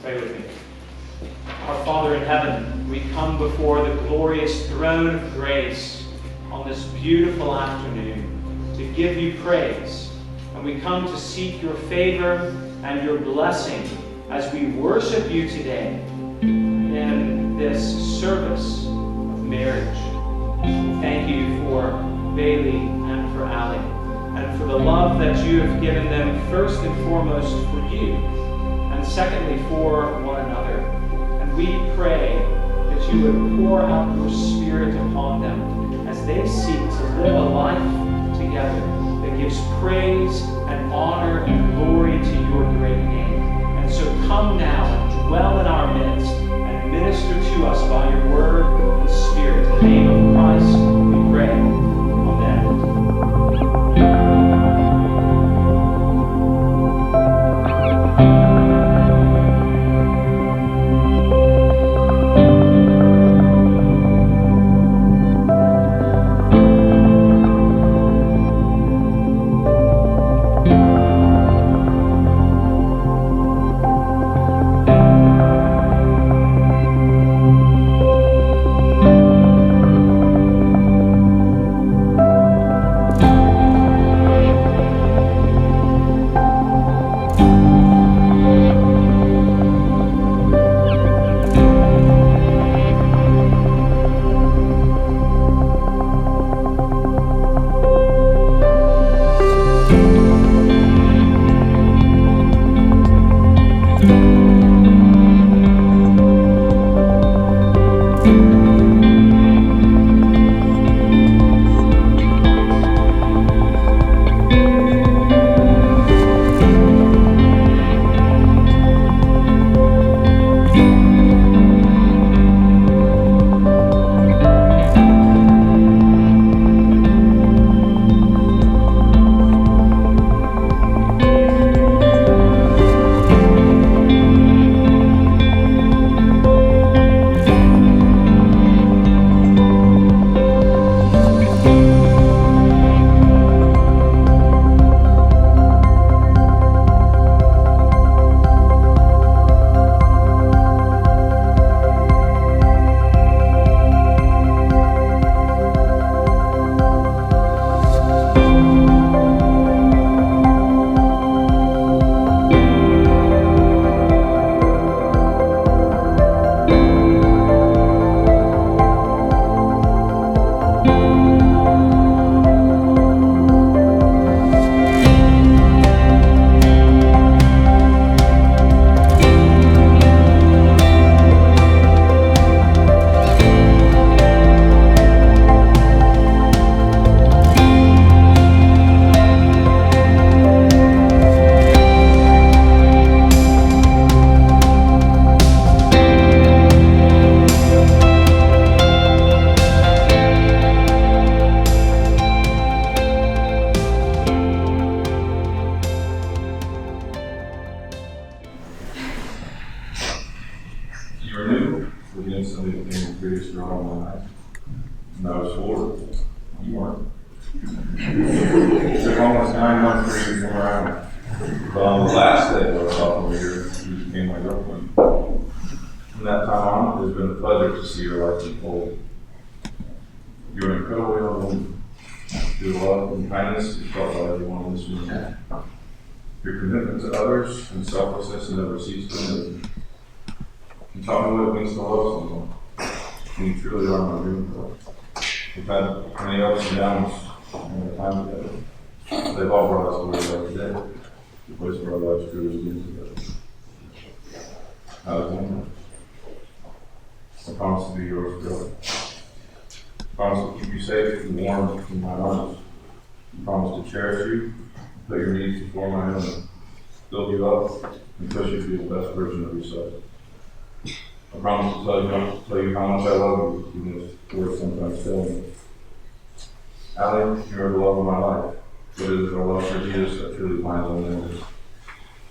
Pray with me. Our Father in heaven, we come before the glorious throne of grace on this beautiful afternoon to give you praise. And we come to seek your favor and your blessing as we worship you today in this service of marriage. Thank you for Bailey and for Allie, and for the love that you have given them first and foremost for you, and secondly for one another. And we pray that you would pour out your Spirit upon them as they seek to live a life together that gives praise and honor and glory to your great name. And so come now and dwell in our midst and minister to us by your word and Spirit. In the name of Christ we pray. Amen. Your commitment to others and selflessness never cease to amaze me. And tell me what it means to love someone. And you truly are my dream girl. We've had many ups and downs in our time together. They've all brought us to where we are today. The place where our lives truly begin together. Alexander, I promise to be yours forever. I promise to keep you safe and warm in my arms. I promise to cherish you, put your needs before my own, build you up, and push you to be the best version of yourself. I promise to tell you how much I love you, even if words sometimes fail me. Allie, you are the love of my life, but it is our love for Jesus that truly binds on members.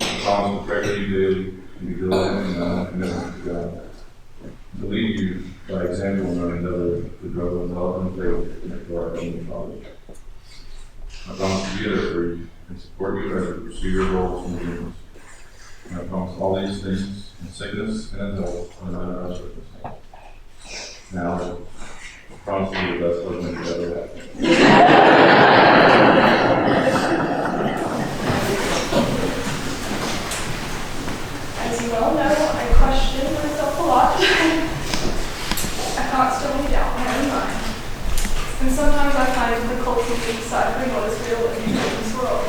I promise to pray for you daily and be diligent in my own commitment to God. To lead you by example in our endeavor to grow in love and faith and for our Heavenly Father. I promise to be there for you and support you as you pursue your goals and dreams. And I promise all these things in sickness and in health and in our circumstances. Now, I promise to be the best husband you ever had. As you well know, I question myself a lot. I constantly doubt my own mind. And sometimes I find it difficult to decipher what is real in this world.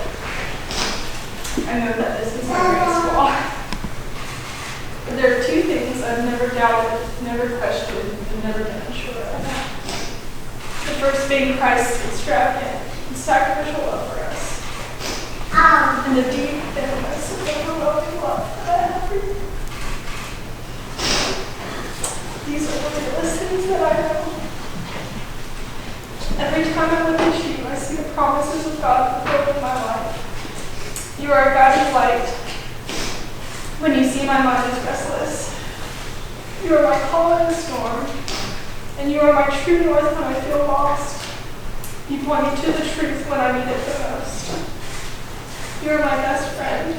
I know that this is my greatest flaw. But there are two things I've never doubted, never questioned, and never been unsure of. The first being Christ's extravagant and sacrificial love for us. And the deep, endless, and overwhelming love that I have for you. These are the realest things that I know. Every time I look at you, I see the promises of God fulfilled in my life. You are a guiding light when you see my mind is restless. You are my calm in the storm, and you are my true north when I feel lost. You point me to the truth when I need it the most. You are my best friend.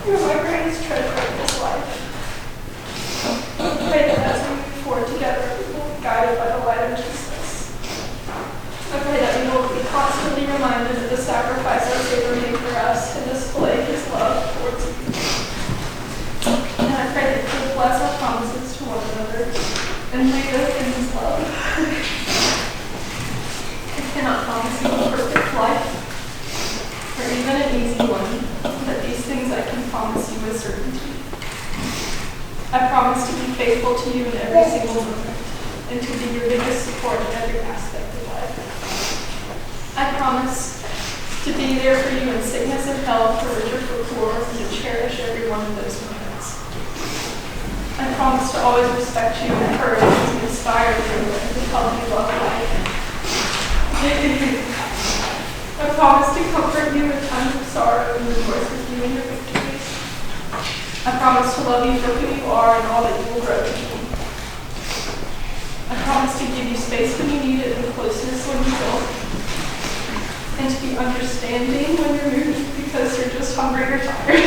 You are my greatest treasure in this life. I pray that as we move forward together, we will be guided by the light of Jesus. I pray that we will be constantly reminded of the sacrifice our Savior made for us and display His love towards you. And I pray that you will bless our promises to one another and lead us in His love. I cannot promise you a perfect life, or even an easy one, but these things I can promise you with certainty. I promise to be faithful to you in every single moment, and to be your biggest support in every aspect of life. I promise to be there for you in sickness and health, for rich or for poor, and to cherish every one of those moments. I promise to always respect you, encourage you, to inspire you, and to help you love life. I promise to comfort you in times of sorrow and rejoice with you in your victories. I promise to love you for who you are and all that you will grow to be. I promise to give you space when you need it and closeness when you don't. And to be understanding when you're moved because you're just hungry or tired.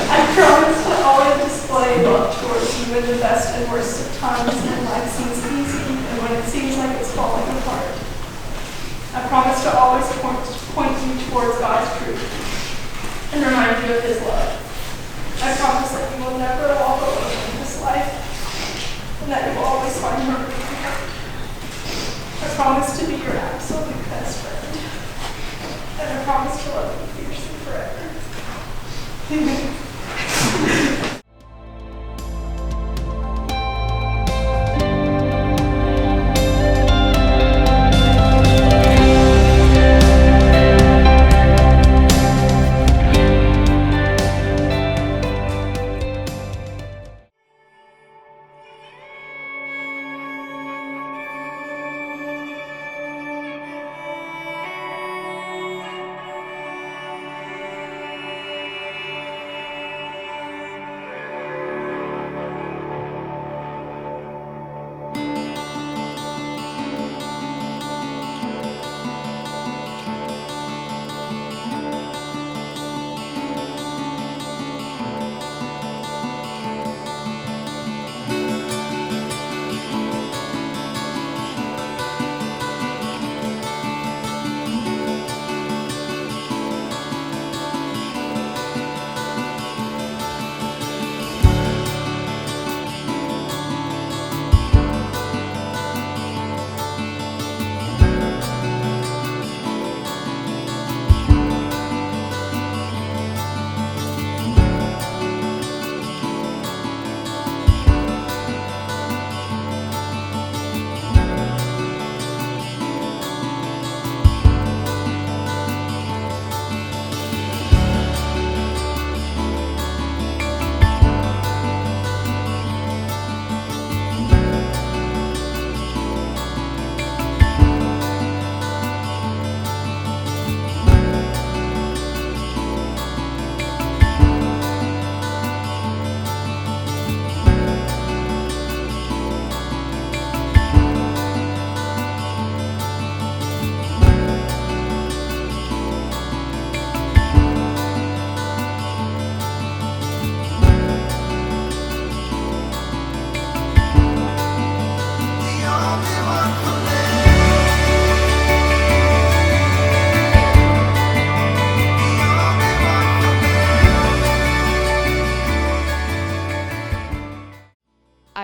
I promise to always display love towards you in the best and worst of times when life seems easy and when it seems like it's falling apart. I promise to always point you towards God's truth and remind you of His love. I promise that you will never walk alone in this life and that you will always find harmony in your heart. I promise to be your absolute best friend. And I promise to love you fiercely forever.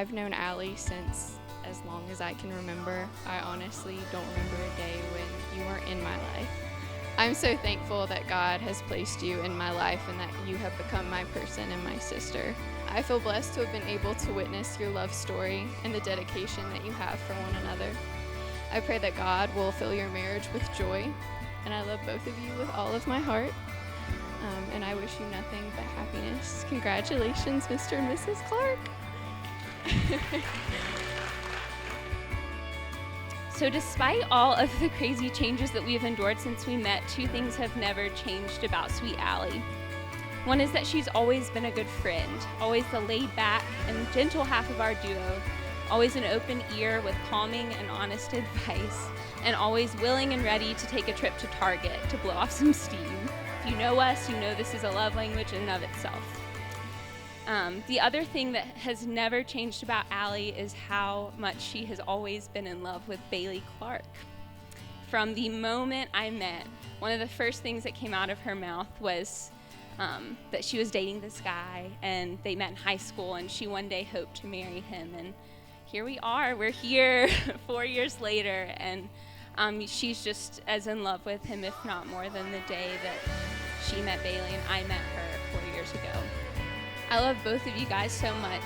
I've known Allie since as long as I can remember. I honestly don't remember a day when you weren't in my life. I'm so thankful that God has placed you in my life and that you have become my person and my sister. I feel blessed to have been able to witness your love story and the dedication that you have for one another. I pray that God will fill your marriage with joy, and I love both of you with all of my heart. And I wish you nothing but happiness. Congratulations, Mr. and Mrs. Clark. So despite all of the crazy changes that we have endured since we met, two things have never changed about Sweet Allie. One is that she's always been a good friend, always the laid-back and gentle half of our duo, always an open ear with calming and honest advice, and always willing and ready to take a trip to Target to blow off some steam. If you know us, you know this is a love language in and of itself. The other thing that has never changed about Allie is how much she has always been in love with Bailey Clark. From the moment I met, one of the first things that came out of her mouth was that she was dating this guy, and they met in high school, and she one day hoped to marry him. And here we are. We're here 4 years later, and she's just as in love with him, if not more, than the day that she met Bailey and I met her 4 years ago. I love both of you guys so much,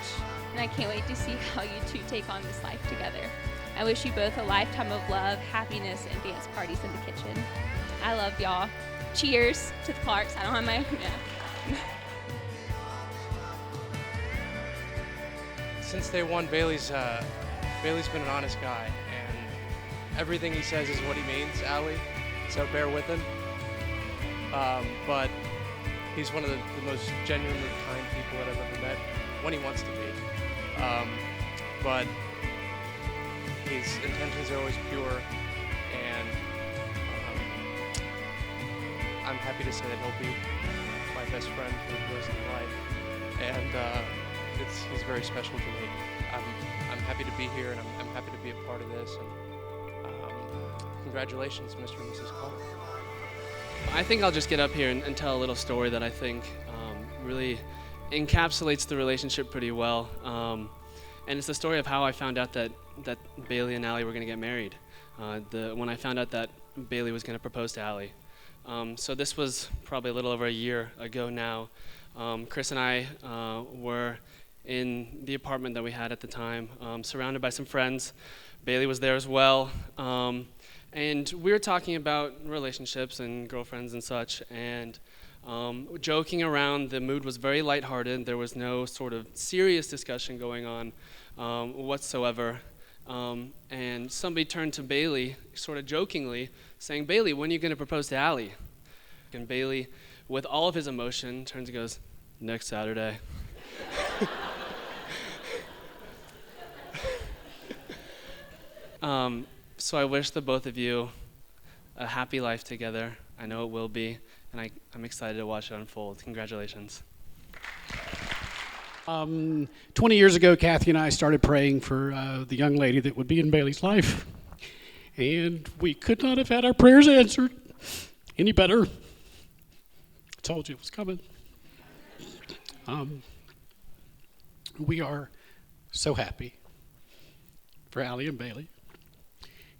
and I can't wait to see how you two take on this life together. I wish you both a lifetime of love, happiness, and dance parties in the kitchen. I love y'all. Cheers to the Clarks. I don't have my own. Since day one, Bailey's been an honest guy, and everything he says is what he means, Allie, so bear with him. But he's one of the most genuinely kind people that I've ever met, when he wants to be. But his intentions are always pure, and I'm happy to say that he'll be my best friend for the rest of my life. And he's very special to me. I'm happy to be here, and I'm happy to be a part of this. And congratulations, Mr. and Mrs. Clark. I think I'll just get up here and tell a little story that I think really encapsulates the relationship pretty well. And it's the story of how I found out that Bailey and Allie were going to get married. When I found out that Bailey was going to propose to Allie. So this was probably a little over a year ago now. Chris and I were in the apartment that we had at the time, surrounded by some friends. Bailey was there as well. And we were talking about relationships and girlfriends and such, and joking around. The mood was very lighthearted. There was no sort of serious discussion going on whatsoever. And somebody turned to Bailey, sort of jokingly, saying, "Bailey, when are you going to propose to Allie?" And Bailey, with all of his emotion, turns and goes, "Next Saturday." So I wish the both of you a happy life together. I know it will be, and I'm excited to watch it unfold. Congratulations. 20 years ago, Kathy and I started praying for the young lady that would be in Bailey's life, and we could not have had our prayers answered any better. I told you it was coming. We are so happy for Allie and Bailey,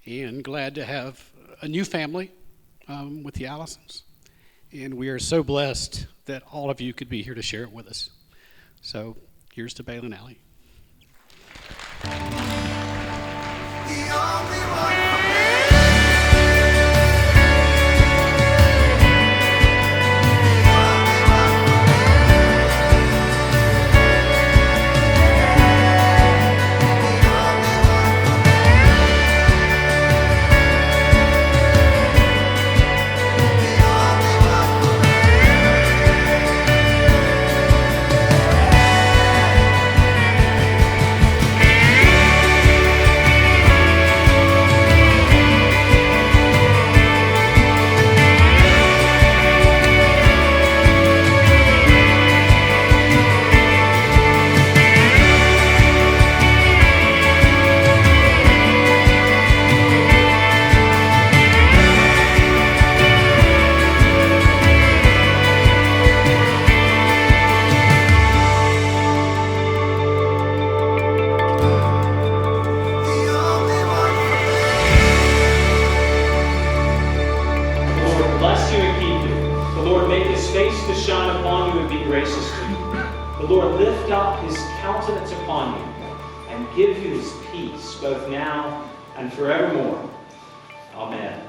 and glad to have a new family with the Allisons. And we are so blessed that all of you could be here to share it with us. So here's to Bailey and Allie. The only one. would be gracious to you. The Lord lift up his countenance upon you and give you his peace, both now and forevermore. Amen.